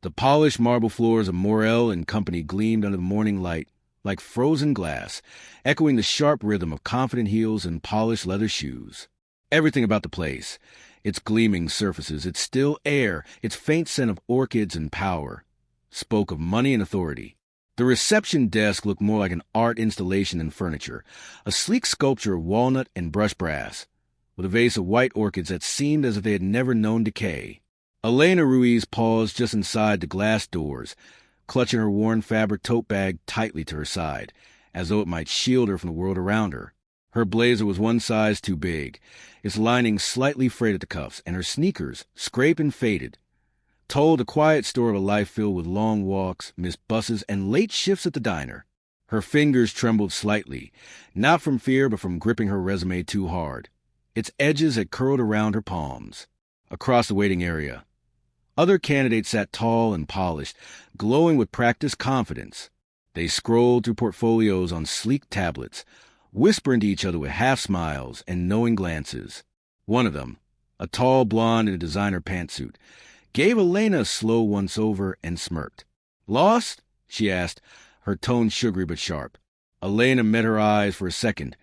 The polished marble floors of Morel and Company gleamed under the morning light like frozen glass, echoing the sharp rhythm of confident heels and polished leather shoes. Everything about the place, its gleaming surfaces, its still air, its faint scent of orchids and power, spoke of money and authority. The reception desk looked more like an art installation than furniture, a sleek sculpture of walnut and brushed brass, with a vase of white orchids that seemed as if they had never known decay. Elena Ruiz paused just inside the glass doors, clutching her worn fabric tote bag tightly to her side, as though it might shield her from the world around her. Her blazer was one size too big, its lining slightly frayed at the cuffs, and her sneakers, scraped and faded, told a quiet story of a life filled with long walks, missed buses, and late shifts at the diner. Her fingers trembled slightly, not from fear but from gripping her resume too hard. Its edges had curled around her palms. Across the waiting area, other candidates sat tall and polished, glowing with practiced confidence. They scrolled through portfolios on sleek tablets, whispering to each other with half-smiles and knowing glances. One of them, a tall blonde in a designer pantsuit, gave Elena a slow once-over and smirked. "Lost?" she asked, her tone sugary but sharp. Elena met her eyes for a second,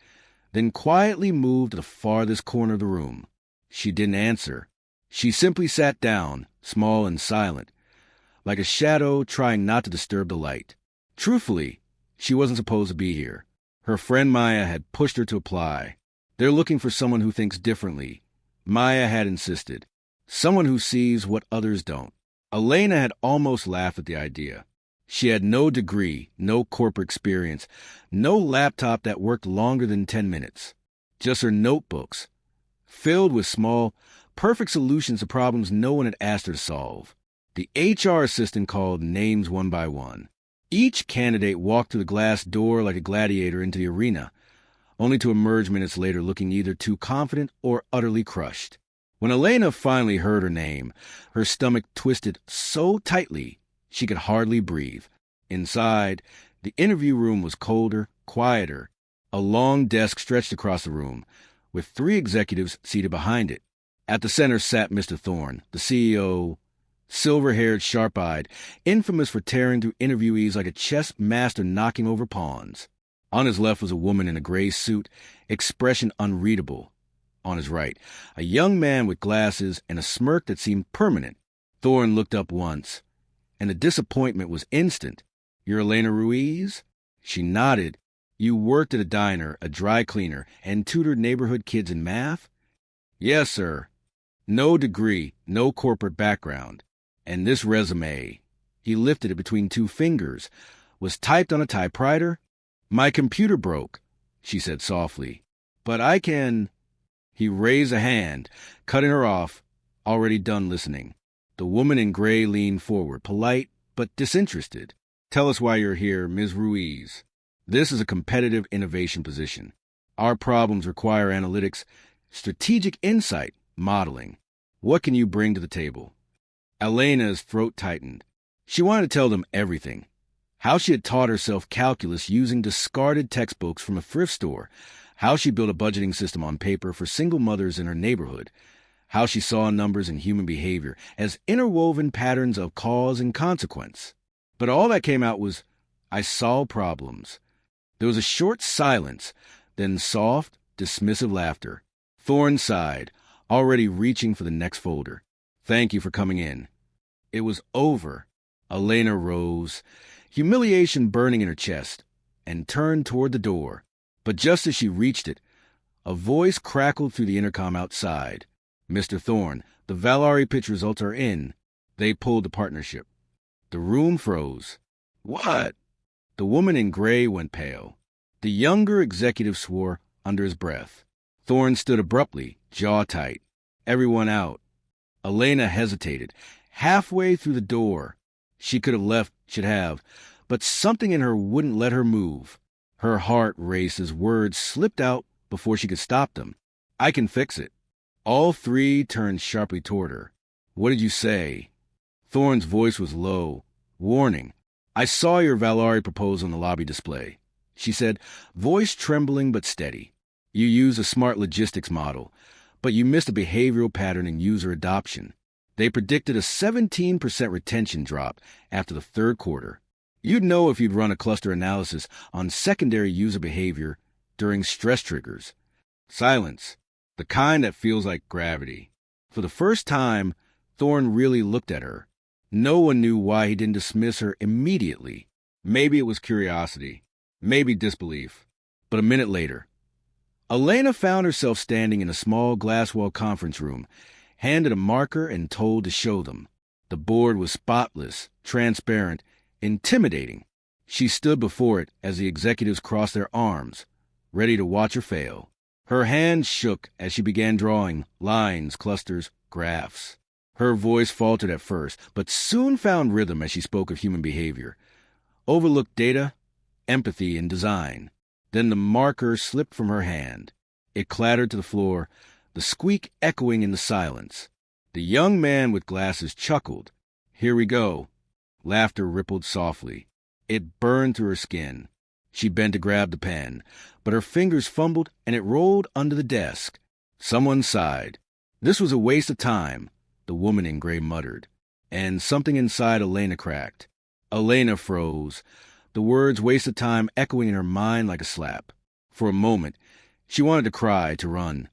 then quietly moved to the farthest corner of the room. She didn't answer. She simply sat down, small and silent, like a shadow trying not to disturb the light. Truthfully, she wasn't supposed to be here. Her friend Maya had pushed her to apply. They're looking for someone who thinks differently. Maya had insisted. Someone who sees what others don't. Elena had almost laughed at the idea. She had no degree, no corporate experience, no laptop that worked longer than 10 minutes. Just her notebooks, filled with small, perfect solutions to problems no one had asked her to solve. The HR assistant called names one by one. Each candidate walked through the glass door like a gladiator into the arena, only to emerge minutes later looking either too confident or utterly crushed. When Elena finally heard her name, her stomach twisted so tightly she could hardly breathe. Inside, the interview room was colder, quieter. A long desk stretched across the room, with 3 executives seated behind it. At the center sat Mr. Thorne, the CEO, silver-haired, sharp-eyed, infamous for tearing through interviewees like a chess master knocking over pawns. On his left was a woman in a gray suit, expression unreadable. On his right, a young man with glasses and a smirk that seemed permanent. Thorne looked up once, and the disappointment was instant. "You're Elena Ruiz?" She nodded. "You worked at a diner, a dry cleaner, and tutored neighborhood kids in math?" "Yes, sir. No degree, no corporate background. And this resume," he lifted it between 2 fingers, "was typed on a typewriter?" "My computer broke," she said softly. "But I can—" He raised a hand, cutting her off, already done listening. The woman in gray leaned forward, polite but disinterested. "Tell us why you're here, Ms. Ruiz. This is a competitive innovation position. Our problems require analytics, strategic insight, modeling. What can you bring to the table?" Elena's throat tightened. She wanted to tell them everything. How she had taught herself calculus using discarded textbooks from a thrift store, how she built a budgeting system on paper for single mothers in her neighborhood, how she saw numbers and human behavior as interwoven patterns of cause and consequence. But all that came out was, "I solve problems." There was a short silence, then soft, dismissive laughter. Thorne sighed, already reaching for the next folder. "Thank you for coming in." It was over. Elena rose, humiliation burning in her chest, and turned toward the door. But just as she reached it, a voice crackled through the intercom outside. "Mr. Thorne, the Valari pitch results are in." They pulled the partnership. The room froze. "What?" The woman in gray went pale. The younger executive swore under his breath. Thorne stood abruptly, jaw tight. Everyone out. Elena hesitated. Halfway through the door. She could have left, should have, but something in her wouldn't let her move. Her heart raced as words slipped out before she could stop them. "I can fix it." All 3 turned sharply toward her. "What did you say?" Thorne's voice was low, warning. "I saw your Valari proposal on the lobby display," she said, voice trembling but steady. "You used a smart logistics model, but you missed a behavioral pattern in user adoption. They predicted a 17% retention drop after the third quarter. You'd know if you'd run a cluster analysis on secondary user behavior during stress triggers. Silence, the kind that feels like gravity. For the first time, Thorne really looked at her. No one knew why he didn't dismiss her immediately. Maybe it was curiosity, maybe disbelief. But a minute later, Elena found herself standing in a small glass-wall conference room, handed a marker and told to show them. The board was spotless, transparent, intimidating. She stood before it as the executives crossed their arms, ready to watch her fail. Her hands shook as she began drawing lines, clusters, graphs. Her voice faltered at first, but soon found rhythm as she spoke of human behavior. Overlooked data, empathy, and design. Then the marker slipped from her hand. It clattered to the floor, the squeak echoing in the silence. The young man with glasses chuckled. "Here we go." Laughter rippled softly. It burned through her skin. She bent to grab the pen, but her fingers fumbled and it rolled under the desk. Someone sighed. This was a waste of time, the woman in gray muttered, and something inside Elena cracked. Elena froze, the words "waste of time" echoing in her mind like a slap. For a moment, she wanted to cry, to run,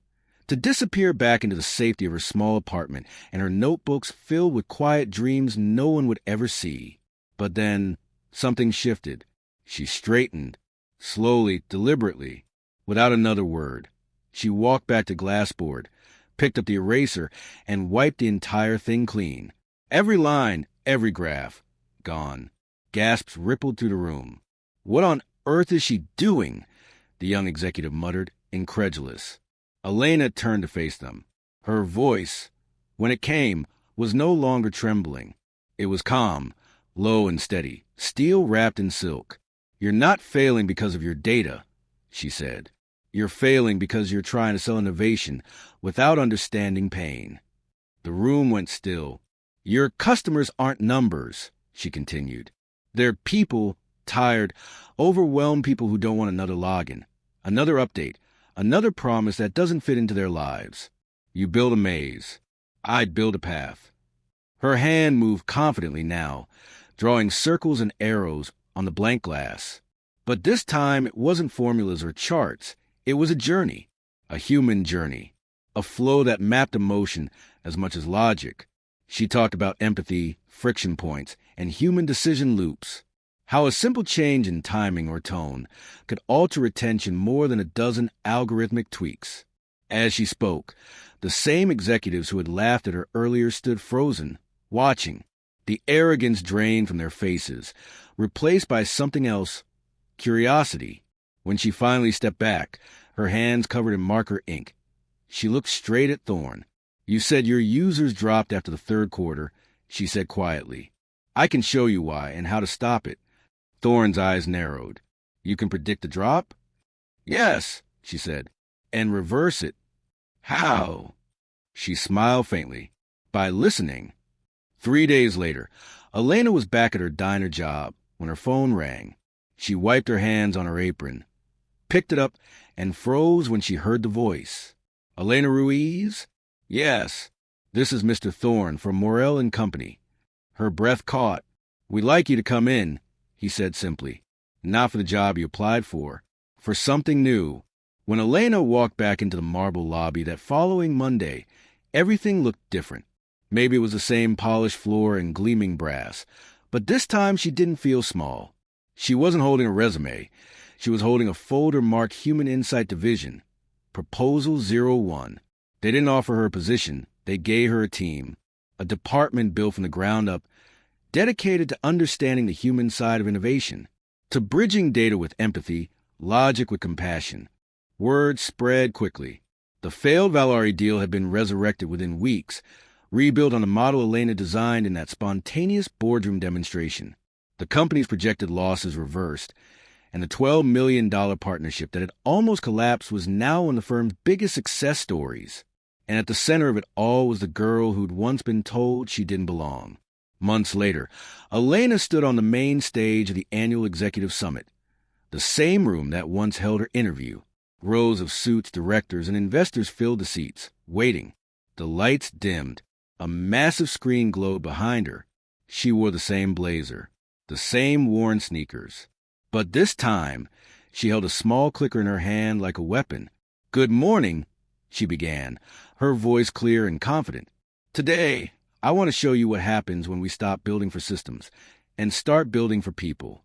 to disappear back into the safety of her small apartment and her notebooks filled with quiet dreams no one would ever see. But then, something shifted. She straightened, slowly, deliberately, without another word. She walked back to Glassboard, picked up the eraser, and wiped the entire thing clean. Every line, every graph, gone. Gasps rippled through the room. "What on earth is she doing?" the young executive muttered, incredulous. Elena turned to face them. Her voice, when it came, was no longer trembling. It was calm, low and steady, steel wrapped in silk. "You're not failing because of your data," she said. "You're failing because you're trying to sell innovation without understanding pain." The room went still. "Your customers aren't numbers," she continued. "They're people, tired, overwhelmed people who don't want another login, another update, another promise that doesn't fit into their lives. You build a maze. I'd build a path." Her hand moved confidently now, drawing circles and arrows on the blank glass. But this time it wasn't formulas or charts. It was a journey, a human journey, a flow that mapped emotion as much as logic. She talked about empathy, friction points, and human decision loops. How a simple change in timing or tone could alter attention more than a dozen algorithmic tweaks. As she spoke, the same executives who had laughed at her earlier stood frozen, watching, the arrogance drained from their faces, replaced by something else, curiosity. When she finally stepped back, her hands covered in marker ink, she looked straight at Thorne. "You said your users dropped after the third quarter," she said quietly. "I can show you why and how to stop it." Thorne's eyes narrowed. "You can predict the drop?" "Yes," she said. "And reverse it." "How?" She smiled faintly. "By listening." 3 days later, Elena was back at her diner job when her phone rang. She wiped her hands on her apron, picked it up, and froze when she heard the voice. "Elena Ruiz?" "Yes. This is Mr. Thorne from Morell and Company." Her breath caught. "We'd like you to come in," he said simply. "Not for the job you applied for something new." When Elena walked back into the marble lobby that following Monday, everything looked different. Maybe it was the same polished floor and gleaming brass, but this time she didn't feel small. She wasn't holding a resume. She was holding a folder marked Human Insight Division, Proposal 01. They didn't offer her a position. They gave her a team, a department built from the ground up, dedicated to understanding the human side of innovation, to bridging data with empathy, logic with compassion. Word spread quickly. The failed Valari deal had been resurrected within weeks, rebuilt on the model Elena designed in that spontaneous boardroom demonstration. The company's projected losses reversed, and the $12 million partnership that had almost collapsed was now one of the firm's biggest success stories. And at the center of it all was the girl who'd once been told she didn't belong. Months later, Elena stood on the main stage of the annual executive summit, the same room that once held her interview. Rows of suits, directors, and investors filled the seats, waiting. The lights dimmed. A massive screen glowed behind her. She wore the same blazer, the same worn sneakers. But this time, she held a small clicker in her hand like a weapon. "Good morning," she began, her voice clear and confident. "Today, I want to show you what happens when we stop building for systems and start building for people."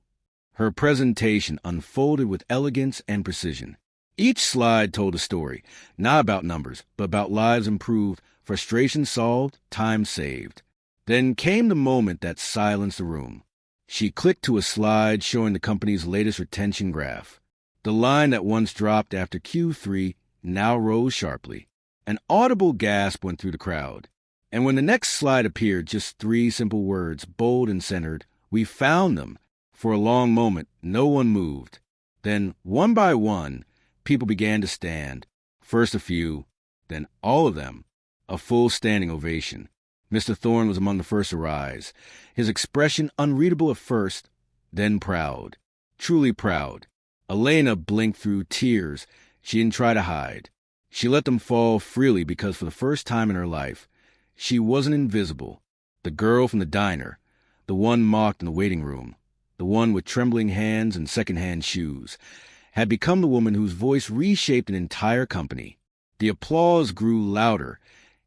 Her presentation unfolded with elegance and precision. Each slide told a story, not about numbers, but about lives improved, frustration solved, time saved. Then came the moment that silenced the room. She clicked to a slide showing the company's latest retention graph. The line that once dropped after Q3 now rose sharply. An audible gasp went through the crowd. And when the next slide appeared, just 3 simple words, bold and centered, "We found them." For a long moment, no one moved. Then, one by one, people began to stand. First a few, then all of them. A full standing ovation. Mr. Thorne was among the first to rise, his expression unreadable at first, then proud. Truly proud. Elena blinked through tears she didn't try to hide. She let them fall freely because for the first time in her life, she wasn't invisible. The girl from the diner, the one mocked in the waiting room, the one with trembling hands and second-hand shoes, had become the woman whose voice reshaped an entire company. The applause grew louder,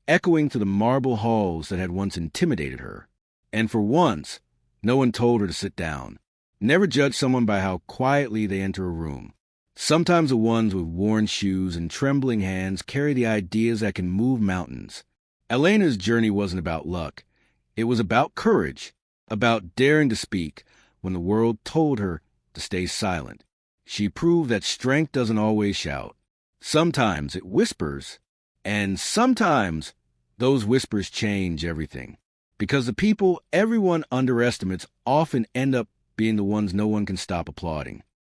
echoing through the marble halls that had once intimidated her. And for once, no one told her to sit down. Never judge someone by how quietly they enter a room. Sometimes the ones with worn shoes and trembling hands carry the ideas that can move mountains. Elena's journey wasn't about luck. It was about courage, about daring to speak when the world told her to stay silent. She proved that strength doesn't always shout. Sometimes it whispers, and sometimes those whispers change everything. Because the people everyone underestimates often end up being the ones no one can stop applauding.